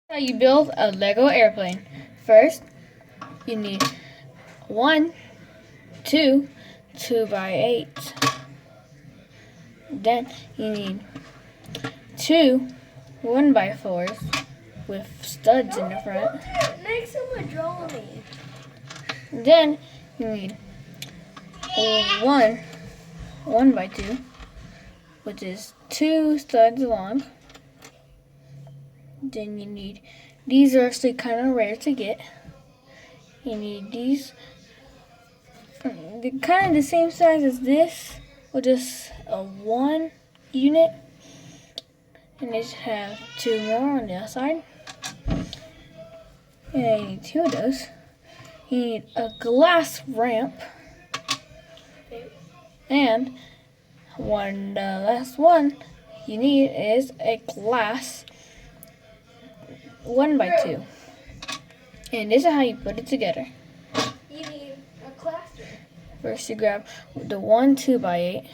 How you build a Lego airplane. First, you need 2 2x8. Then you need 2 1x4s with studs in the front. Make someone draw me. Then you need 1x2, which is 2 studs long. Then you need, these are actually kind of rare to get. You need these, they're kind of the same size as this, with just a 1 unit. And they should have 2 more on the outside. And you need 2 of those. You need a glass ramp. And the last one you need is a glass 1x2. And this is how you put it together. You need a cluster. First you grab the 2x8.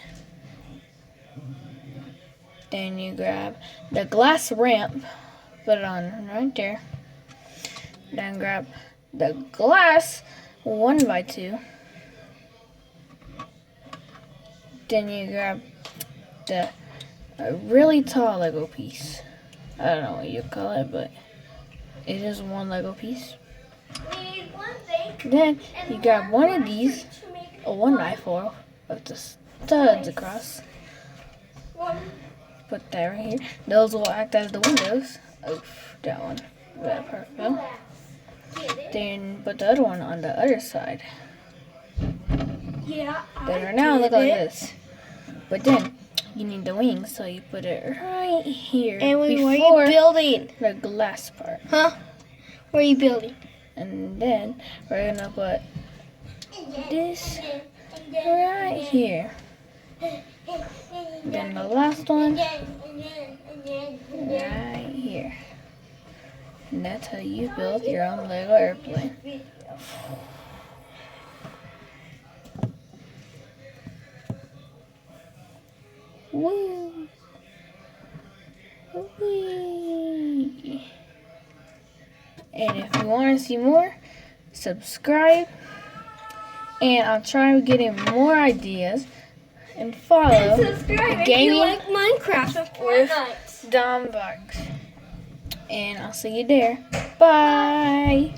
Then you grab the glass ramp, put it on right there. Then grab the glass 1x2. Then you grab a really tall Lego piece. I don't know what you call it, but it is one Lego piece. We need one thing. Then you grab one of these, a 1x4 with the studs across. Put that right here. Those will act as the windows. Oof, that one. That part fell. Then put the other one on the other side. Yeah. They are now look like this. But then you need the wings, so you put it right here. And where are before you building? the glass part. Huh? Where are you building? And then we're gonna put this right here. Then the last one right here. And that's how you build your own Lego airplane. Woo! Wee! And if you want to see more, subscribe. And I'll try getting more ideas. And follow And subscribe if Gaming you like Minecraft with Fortnite. Dombugs. And I'll see you there. Bye!